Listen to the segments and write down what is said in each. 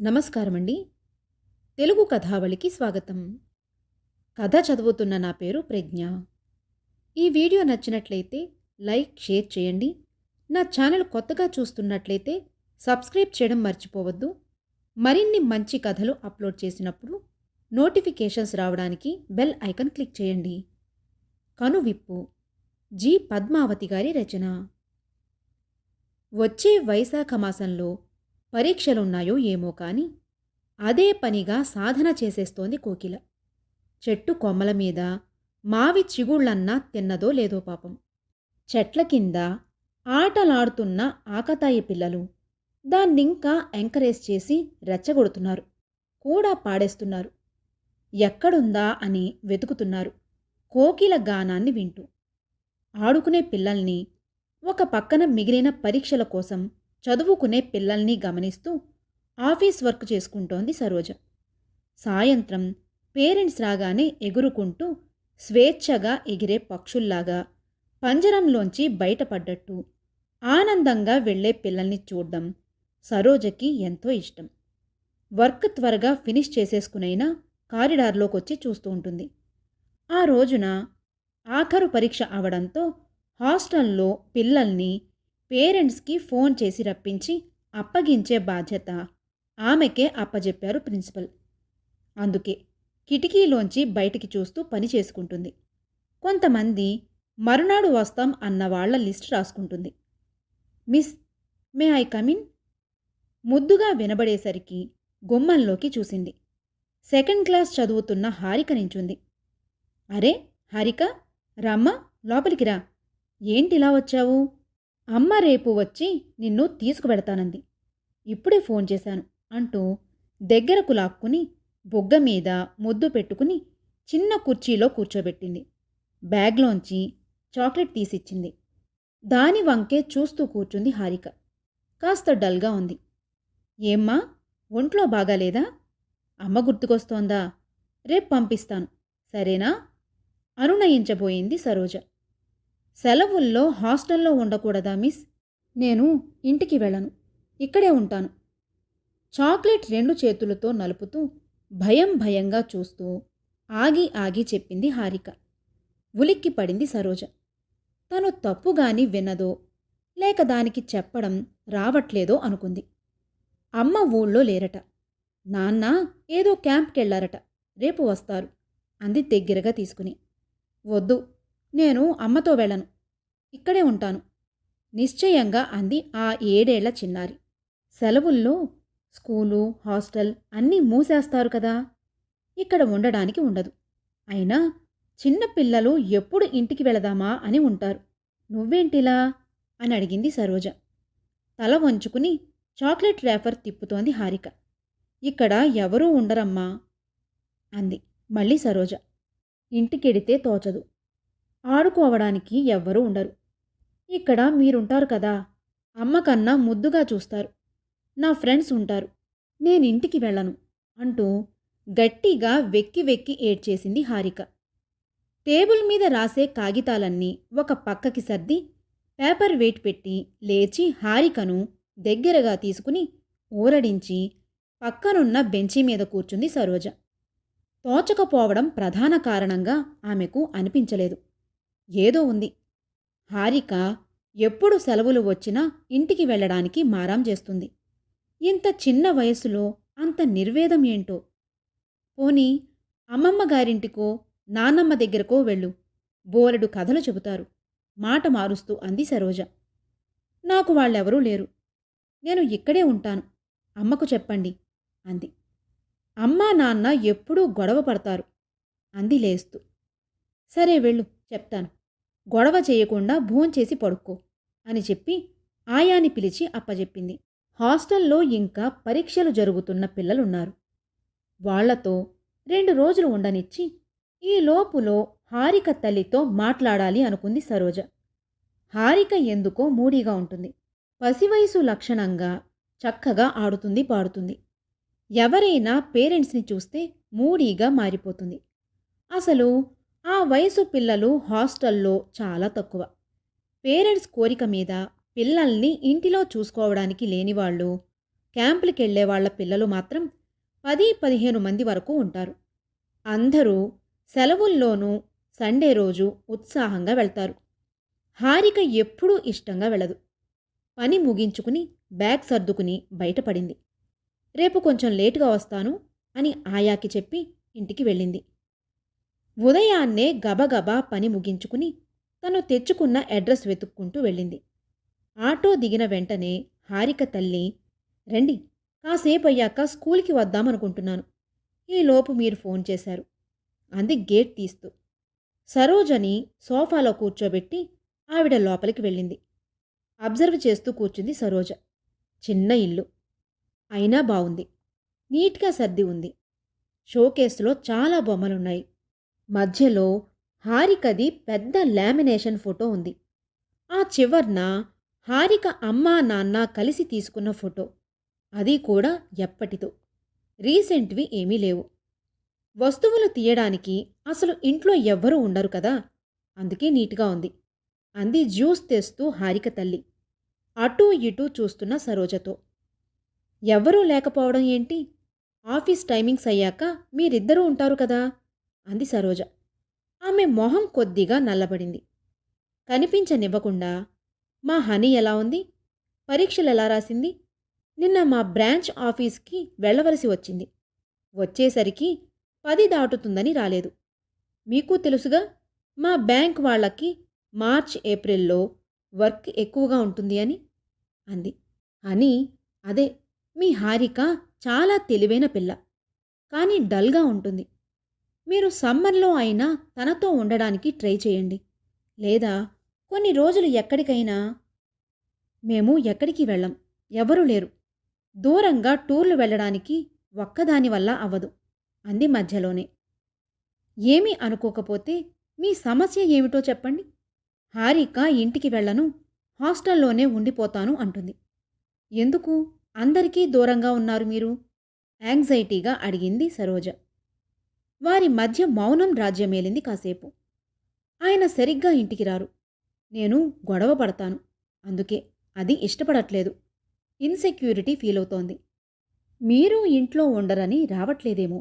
నమస్కారమండి. తెలుగు కథావళికి స్వాగతం. కథ చదువుతున్న నా పేరు ప్రజ్ఞ. ఈ వీడియో నచ్చినట్లయితే లైక్, షేర్ చేయండి. నా ఛానల్ కొత్తగా చూస్తున్నట్లయితే సబ్స్క్రైబ్ చేయడం మర్చిపోవద్దు. మరిన్ని మంచి కథలు అప్లోడ్ చేసినప్పుడు నోటిఫికేషన్స్ రావడానికి బెల్ ఐకాన్ క్లిక్ చేయండి. కనువిప్పు జి. పద్మావతి గారి రచన. వచ్చే వైశాఖ మాసంలో పరీక్షలున్నాయో ఏమో కాని అదే పనిగా సాధన చేసేస్తోంది కోకిల. చెట్టు కొమ్మల మీద మావి చిగుళ్లన్నా తిన్నదో లేదో పాపం. చెట్ల కింద ఆటలాడుతున్న ఆకతాయి పిల్లలు దాన్నింకా ఎంకరేజ్ చేసి రెచ్చగొడుతున్నారు, కూడా పాడేస్తున్నారు. ఎక్కడుందా అని వెతుకుతున్నారు కోకిల గానాన్ని వింటూ. ఆడుకునే పిల్లల్ని, ఒక పక్కన మిగిలిన పరీక్షల కోసం చదువుకునే పిల్లల్ని గమనిస్తూ ఆఫీస్ వర్క్ చేసుకుంటోంది సరోజ. సాయంత్రం పేరెంట్స్ రాగానే ఎగురుకుంటూ స్వేచ్ఛగా ఎగిరే పక్షుల్లాగా పంజరంలోంచి బయటపడ్డట్టు ఆనందంగా వెళ్లే పిల్లల్ని చూడ్డం సరోజకి ఎంతో ఇష్టం. వర్క్ త్వరగా ఫినిష్ చేసేసుకునైనా కారిడార్లోకొచ్చి చూస్తూ ఉంటుంది. ఆ రోజున ఆఖరు పరీక్ష అవడంతో హాస్టల్లో పిల్లల్ని పేరెంట్స్కి ఫోన్ చేసి రప్పించి అప్పగించే బాధ్యత ఆమెకే అప్పజెప్పారు ప్రిన్సిపల్. అందుకే కిటికీలోంచి బయటికి చూస్తూ పని చేసుకుంటుంది. కొంతమంది మరునాడు వస్తాం అన్న వాళ్ల లిస్ట్ రాసుకుంటుంది. Miss, may I come in? ముద్దుగా వినబడేసరికి గుమ్మంలోకి చూసింది. సెకండ్ క్లాస్ చదువుతున్న హారిక నించుంది. అరే హారిక, రమ్మ, లోపలికి రా. ఏంటిలా వచ్చావు? అమ్మ రేపు వచ్చి నిన్ను తీసుకువెడతానంది. ఇప్పుడే ఫోన్ చేశాను అంటూ దగ్గరకు లాక్కుని బొగ్గ మీద ముద్దు పెట్టుకుని చిన్న కుర్చీలో కూర్చోబెట్టింది. బ్యాగ్లోంచి చాక్లెట్ తీసిచ్చింది. దాని వంకే చూస్తూ కూర్చుంది హారిక. కాస్త డల్గా ఉంది. ఏమ్మా, ఒంట్లో బాగాలేదా? అమ్మ గుర్తుకొస్తోందా? రేపు పంపిస్తాను, సరేనా? అనునయించబోయింది సరోజ. సెలవుల్లో హాస్టల్లో ఉండకూడదా మిస్? నేను ఇంటికి వెళ్ళను, ఇక్కడే ఉంటాను. చాక్లెట్ రెండు చేతులతో నలుపుతూ భయంగా చూస్తూ ఆగి చెప్పింది హారిక. ఉలిక్కి పడింది సరోజ. తను తప్పుగాని విన్నదో లేక దానికి చెప్పడం రావట్లేదో అనుకుంది. అమ్మ ఊళ్ళో లేరట, నాన్న ఏదో క్యాంప్కెళ్లారట, రేపు వస్తారు అంది దగ్గరగా తీసుకుని. వద్దు, నేను అమ్మతో వెళ్ళను, ఇక్కడే ఉంటాను నిశ్చయంగా అంది ఆ 7 ఏళ్ల చిన్నారి. సెలవుల్లో స్కూలు, హాస్టల్ అన్నీ మూసేస్తారు కదా, ఇక్కడ ఉండడానికి ఉండదు. అయినా చిన్నపిల్లలు ఎప్పుడు ఇంటికి వెళదామా అని ఉంటారు. నువ్వేంటిలా అని అడిగింది సరోజ. తల వంచుకుని చాక్లెట్ ర్యాపర్ తిప్పుతోంది హారిక. ఇక్కడ ఎవరూ ఉండరమ్మా అంది మళ్ళీ సరోజ. ఇంటికెడితే తోచదు, ఆడుకోవడానికి ఎవ్వరూ ఉండరు. ఇక్కడ మీరుంటారు కదా, అమ్మకన్నా ముద్దుగా చూస్తారు. నా ఫ్రెండ్స్ ఉంటారు, నేనింటికి వెళ్ళను అంటూ గట్టిగా వెక్కి ఏడ్చేసింది హారిక. టేబుల్ మీద రాసే కాగితాలన్నీ ఒక పక్కకి సర్ది పేపర్ వెయిట్ పెట్టి లేచి హారికను దగ్గరగా తీసుకుని ఊరడించి పక్కనున్న బెంచీ మీద కూర్చుంది సరోజ. తోచకపోవడం ప్రధాన కారణంగా ఆమెకు అనిపించలేదు. ఏదో ఉంది. హారిక ఎప్పుడు సెలవులు వచ్చినా ఇంటికి వెళ్ళడానికి మారాం చేస్తుంది. ఇంత చిన్న వయసులో అంత నిర్వేదం ఏంటో. పోనీ అమ్మమ్మ గారింటికో నాన్నమ్మ దగ్గరకో వెళ్ళు, బోలెడు కథలు చెబుతారు మాట మారుస్తూ అంది సరోజ. నాకు వాళ్ళెవరూ లేరు, నేను ఇక్కడే ఉంటాను, అమ్మకు చెప్పండి అంది. అమ్మా నాన్న ఎప్పుడూ గొడవ పడతారు అంది లేస్తూ. సరే వెళ్ళు, చెప్తాను, గొడవ చేయకుండా భోంచేసి పడుక్కో అని చెప్పి ఆయాని పిలిచి అప్పజెప్పింది. హాస్టల్లో ఇంకా పరీక్షలు జరుగుతున్న పిల్లలున్నారు. వాళ్లతో 2 రోజులు ఉండనిచ్చి ఈ లోపులో హారిక తల్లితో మాట్లాడాలి అనుకుంది సరోజ. హారిక ఎందుకో మూడీగా ఉంటుంది. పసివయసు లక్షణంగా చక్కగా ఆడుతుంది, పాడుతుంది. ఎవరైనా పేరెంట్స్ని చూస్తే మూడీగా మారిపోతుంది. అసలు ఆ వయసు పిల్లలు హాస్టల్లో చాలా తక్కువ. పేరెంట్స్ కోరిక మీద పిల్లల్ని ఇంటిలో చూసుకోవడానికి లేనివాళ్ళు క్యాంపులకెళ్లే వాళ్ళ పిల్లలు మాత్రం 10-15 మంది వరకు ఉంటారు. అందరూ సెలవుల్లోనూ సండే రోజు ఉత్సాహంగా వెళ్తారు. హారిక ఎప్పుడూ ఇష్టంగా వెళ్ళదు. పని ముగించుకుని బ్యాగ్ సర్దుకుని బయటపడింది. రేపు కొంచెం లేటుగా వస్తాను అని ఆయాకి చెప్పి ఇంటికి వెళ్ళింది. ఉదయాన్నే గబగబా పని ముగించుకుని తను తెచ్చుకున్న అడ్రస్ వెతుక్కుంటూ వెళ్ళింది. ఆటో దిగిన వెంటనే హారిక తల్లి, రండి, కాసేపయ్యాక స్కూల్కి వద్దామనుకుంటున్నాను. ఈలోపు మీరు ఫోన్ చేశారు అంది గేట్ తీస్తూ. సరోజని సోఫాలో కూర్చోబెట్టి ఆవిడ లోపలికి వెళ్ళింది. అబ్జర్వ్ చేస్తూ కూర్చుంది సరోజ. చిన్న ఇల్లు అయినా బావుంది. నీట్గా సర్ది ఉంది. షోకేస్లో చాలా బొమ్మలున్నాయి. మధ్యలో హారికది పెద్ద లామినేషన్ ఫోటో ఉంది. ఆ చివర్న హారిక అమ్మా నాన్న కలిసి తీసుకున్న ఫోటో. అది కూడా ఎప్పటిదో. రీసెంట్వి ఏమీ లేవు. వస్తువులు తీయడానికి అసలు ఇంట్లో ఎవ్వరూ ఉండరు కదా, అందుకే నీట్గా ఉంది అంది జ్యూస్ తెస్తూ హారిక తల్లి అటూ ఇటూ చూస్తున్న సరోజతో. ఎవ్వరూ లేకపోవడం ఏంటి? ఆఫీస్ టైమింగ్స్ అయ్యాక మీరిద్దరూ ఉంటారు కదా అంది సరోజ. ఆమె మొహం కొద్దిగా నల్లబడింది. కనిపించనివ్వకుండా, మా హనీ ఎలా ఉంది? పరీక్షలు ఎలా రాసింది? నిన్న మా బ్రాంచ్ ఆఫీస్కి వెళ్ళవలసి వచ్చింది. వచ్చేసరికి 10 దాటుతుందని రాలేదు. మీకు తెలుసుగా, మా బ్యాంక్ వాళ్ళకి మార్చ్ ఏప్రిల్లో వర్క్ ఎక్కువగా ఉంటుంది అని అంది. హనీ, అదే, మీ హారిక చాలా తెలివైన పిల్ల, కానీ డల్గా ఉంటుంది. మీరు సమ్మర్లో అయినా తనతో ఉండడానికి ట్రై చేయండి. లేదా కొన్ని రోజులు ఎక్కడికైనా. మేము ఎక్కడికి వెళ్ళం, ఎవరూ లేరు. దూరంగా టూర్లు వెళ్ళడానికి ఒక్కదాని వల్ల అవ్వదు అంది మధ్యలోనే. ఏమీ అనుకోకపోతే మీ సమస్య ఏమిటో చెప్పండి. హారిక ఇంటికి వెళ్ళను, హాస్టల్లోనే ఉండిపోతాను అంటుంది. ఎందుకు అందరికీ దూరంగా ఉన్నారు మీరు? యాంగ్జైటీగా అడిగింది సరోజ. వారి మధ్య మౌనం రాజ్యమేలింది కాసేపు. ఆయన సరిగ్గా ఇంటికి రారు. నేను గొడవ పడతాను, అందుకే అది ఇష్టపడట్లేదు. ఇన్సెక్యూరిటీ ఫీల్ అవుతోంది. మీరు ఇంట్లో ఉండరని రావట్లేదేమో.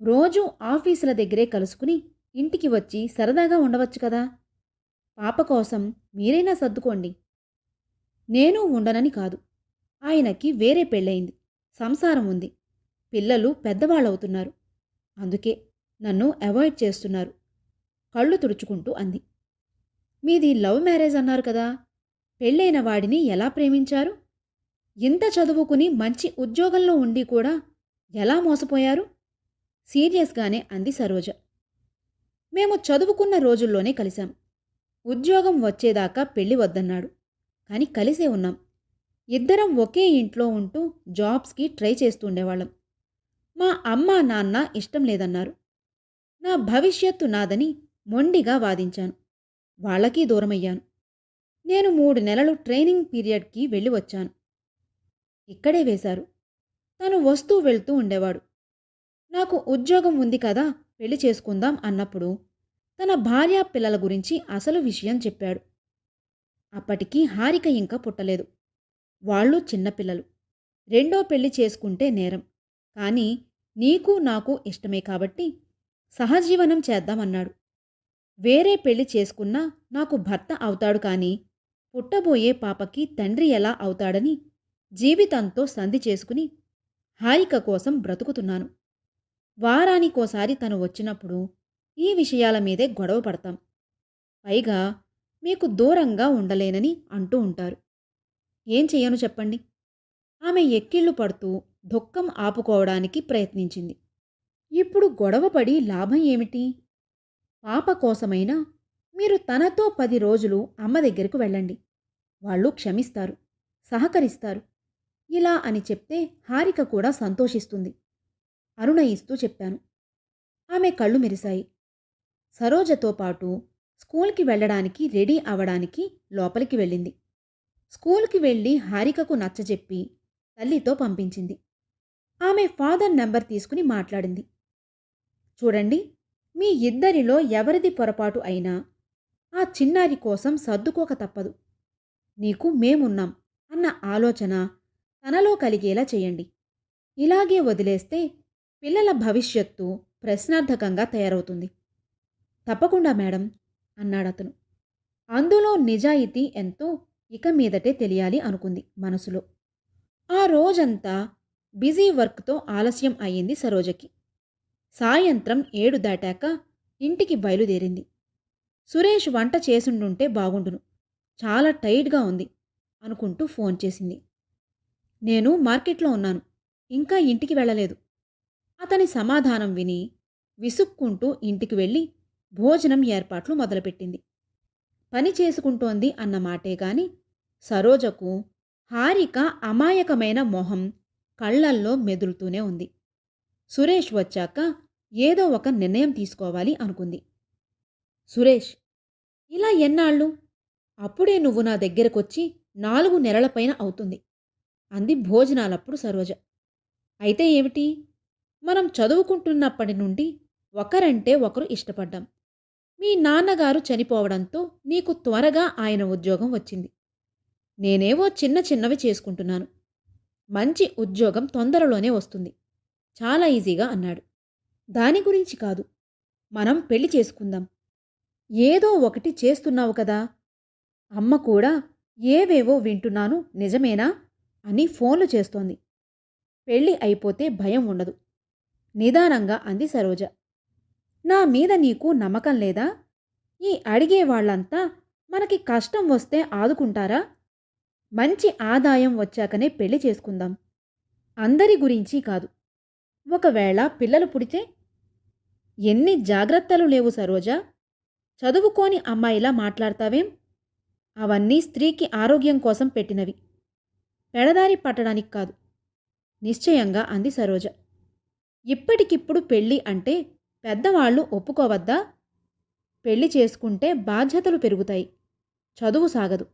రోజూ ఆఫీసుల దగ్గరే కలుసుకుని ఇంటికి వచ్చి సరదాగా ఉండవచ్చు కదా. పాప కోసం మీరైనా సర్దుకోండి. నేను ఉండనని కాదు. ఆయనకి వేరే పెళ్ళయింది, సంసారం ఉంది, పిల్లలు పెద్దవాళ్ళవుతున్నారు. అందుకే నన్ను అవాయిడ్ చేస్తున్నారు కళ్ళు తుడుచుకుంటూ అంది. మీది లవ్ మ్యారేజ్ అన్నారు కదా, పెళ్ళైన వాడిని ఎలా ప్రేమించారు? ఇంత చదువుకుని మంచి ఉద్యోగంలో ఉండి కూడా ఎలా మోసపోయారు? సీరియస్గానే అంది సరోజ. మేము చదువుకున్న రోజుల్లోనే కలిశాం. ఉద్యోగం వచ్చేదాకా పెళ్లి వద్దన్నాడు, కానీ కలిసే ఉన్నాం. ఇద్దరం ఒకే ఇంట్లో ఉంటూ జాబ్స్కి ట్రై చేస్తుండేవాళ్ళం. మా అమ్మా నాన్న ఇష్టం లేదన్నారు. నా భవిష్యత్తు నాదని మొండిగా వాదించాను. వాళ్ళకీ దూరమయ్యాను. నేను 3 నెలలు ట్రైనింగ్ పీరియడ్కి వెళ్ళి వచ్చాను. ఇక్కడే వేశారు. తను వస్తూ వెళ్తూ ఉండేవాడు. నాకు ఉద్యోగం ఉంది కదా, పెళ్లి చేసుకుందాం అన్నప్పుడు తన భార్యా పిల్లల గురించి అసలు విషయం చెప్పాడు. అప్పటికి హారిక ఇంకా పుట్టలేదు. వాళ్ళు చిన్నపిల్లలు. రెండో పెళ్లి చేసుకుంటే నేరం, కానీ నీకు నాకు ఇష్టమే కాబట్టి సహజీవనం చేద్దామన్నాడు. వేరే పెళ్లి చేసుకున్నా నాకు భర్త అవుతాడు, కానీ పుట్టబోయే పాపకి తండ్రి ఎలా అవుతాడని జీవితంతో సంధి చేసుకుని హారిక కోసం బ్రతుకుతున్నాను. వారానికోసారి తను వచ్చినప్పుడు ఈ విషయాల మీదే గొడవ పడతాం. పైగా మీకు దూరంగా ఉండలేనని అంటూ ఉంటారు. ఏం చెయ్యను చెప్పండి? ఆమె ఎక్కిళ్ళు పడుతూ దుఃఖం ఆపుకోవడానికి ప్రయత్నించింది. ఇప్పుడు గొడవపడి లాభం ఏమిటి? పాప కోసమైనా మీరు తనతో 10 రోజులు అమ్మ దగ్గరకు వెళ్ళండి. వాళ్ళు క్షమిస్తారు, సహకరిస్తారు. ఇలా అని చెప్తే హారిక కూడా సంతోషిస్తుంది. అరుణయిస్తూ చెప్పాను. ఆమె కళ్ళు మెరిశాయి. సరోజతో పాటు స్కూల్కి వెళ్ళడానికి రెడీ అవడానికి లోపలికి వెళ్ళింది. స్కూల్కి వెళ్ళి హారికకు నచ్చజెప్పి తల్లితో పంపించింది. ఆమె ఫాదర్ నెంబర్ తీసుకుని మాట్లాడింది. చూడండి, మీ ఇద్దరిలో ఎవరిది పొరపాటు అయినా ఆ చిన్నారి కోసం సర్దుకోక తప్పదు. నీకు మేమున్నాం అన్న ఆలోచన తనలో కలిగేలా చేయండి. ఇలాగే వదిలేస్తే పిల్లల భవిష్యత్తు ప్రశ్నార్థకంగా తయారవుతుంది. తప్పకుండా మేడం అన్నాడతను. అందులో నిజాయితీ ఎంతో ఇక మీదటే తెలియాలి అనుకుంది మనసులో. ఆ రోజంతా బిజీ వర్క్తో ఆలస్యం అయ్యింది సరోజకి. సాయంత్రం 7 దాటాక ఇంటికి బయలుదేరింది. సురేష్ వంట చేసుండుంటే బాగుండును, చాలా టైర్డ్గా ఉంది అనుకుంటూ ఫోన్ చేసింది. నేను మార్కెట్లో ఉన్నాను, ఇంకా ఇంటికి వెళ్ళలేదు. అతని సమాధానం విని విసుక్కుంటూ ఇంటికి వెళ్ళి భోజనం ఏర్పాట్లు మొదలుపెట్టింది. పని చేసుకుంటోంది అన్న మాటే గాని సరోజకు హారిక అమాయకమైన మొహం కళ్ళల్లో మెదులుతూనే ఉంది. సురేష్ వచ్చాక ఏదో ఒక నిర్ణయం తీసుకోవాలి అనుకుంది. సురేష్, ఇలా ఎన్నాళ్ళు? అప్పుడే నువ్వు నా దగ్గరకొచ్చి 4 నెలలపైన అవుతుంది అంది భోజనాలప్పుడు సరోజ. అయితే ఏమిటి? మనం చదువుకుంటున్నప్పటి నుండి ఒకరంటే ఒకరు ఇష్టపడ్డాం. మీ నాన్నగారు చనిపోవడంతో నీకు త్వరగా ఆయన ఉద్యోగం వచ్చింది. నేనేవో చిన్న చిన్నవి చేసుకుంటున్నాను. మంచి ఉద్యోగం తొందరలోనే వస్తుంది, చాలా ఈజీగా అన్నాడు. దాని గురించి కాదు, మనం పెళ్లి చేసుకుందాం. ఏదో ఒకటి చేస్తున్నావు కదా. అమ్మ కూడా ఏవేవో వింటున్నాను నిజమేనా అని ఫోన్లు చేస్తోంది. పెళ్ళి అయిపోతే భయం ఉండదు నిదానంగా అంది సరోజ. నా మీద నీకు నమ్మకం లేదా? ఈ అడిగేవాళ్లంతా మనకి కష్టం వస్తే ఆదుకుంటారా? మంచి ఆదాయం వచ్చాకనే పెళ్లి చేసుకుందాం. అందరి గురించి కాదు. ఒకవేళ పిల్లలు పుడితే? ఎన్ని జాగ్రత్తలు లేవు సరోజ. చదువుకోని అమ్మాయిలా మాట్లాడతావేం? అవన్నీ స్త్రీకి ఆరోగ్యం కోసం పెట్టినవి, పెడదారి పట్టడానికి కాదు నిశ్చయంగా అంది సరోజ. ఇప్పటికిప్పుడు పెళ్ళి అంటే పెద్దవాళ్లు ఒప్పుకోవద్దా? పెళ్లి చేసుకుంటే బాధ్యతలు పెరుగుతాయి, చదువు సాగదు.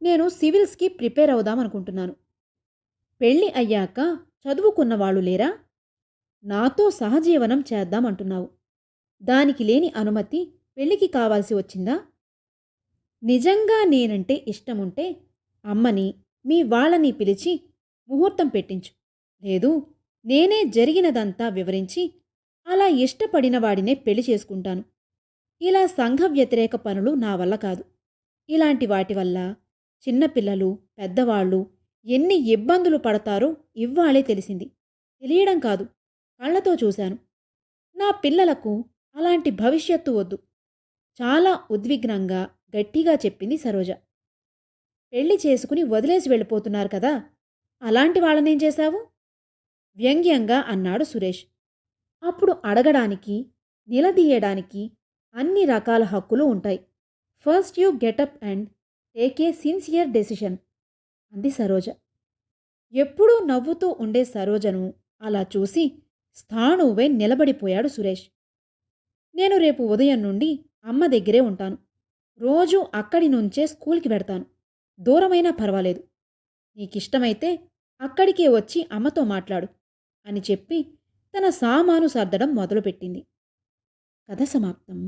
నేను సివిల్స్కి ప్రిపేర్ అవుదామనుకుంటున్నాను. పెళ్ళి అయ్యాక చదువుకున్నవాళ్లు లేరా? నాతో సహజీవనం చేద్దామంటున్నావు. దానికి లేని అనుమతి పెళ్లికి కావాల్సి వచ్చిందా? నిజంగా నేనంటే ఇష్టముంటే అమ్మని మీ వాళ్ళని పిలిచి ముహూర్తం పెట్టించు. లేదు, నేనే జరిగినదంతా వివరించి అలా ఇష్టపడిన వాడినే పెళ్లి చేసుకుంటాను. ఇలా సంఘ వ్యతిరేక పనులు నా వల్ల కాదు. ఇలాంటి వాటి వల్ల చిన్నపిల్లలు పెద్దవాళ్ళు ఎన్ని ఇబ్బందులు పడతారో ఇవ్వాళే తెలిసింది. తెలియడం కాదు, కళ్ళతో చూశాను. నా పిల్లలకు అలాంటి భవిష్యత్తు వద్దు. చాలా ఉద్విగ్నంగా గట్టిగా చెప్పింది సరోజ. పెళ్లి చేసుకుని వదిలేసి వెళ్ళిపోతున్నారు కదా, అలాంటి వాళ్ళనేం చేశావు? వ్యంగ్యంగా అన్నాడు సురేష్. అప్పుడు అడగడానికి నిలదీయడానికి అన్ని రకాల హక్కులు ఉంటాయి. First you getup and take a sincere decision అంది సరోజ. ఎప్పుడూ నవ్వుతూ ఉండే సరోజను అలా చూసి స్థాణువై నిలబడిపోయాడు సురేష్. నేను రేపు ఉదయం నుండి అమ్మ దగ్గరే ఉంటాను. రోజూ అక్కడి నుంచే స్కూల్కి వెడతాను. దూరమైనా పర్వాలేదు. నీకిష్టమైతే అక్కడికే వచ్చి అమ్మతో మాట్లాడు అని చెప్పి తన సామాను సర్దడం మొదలుపెట్టింది. కథ సమాప్తం.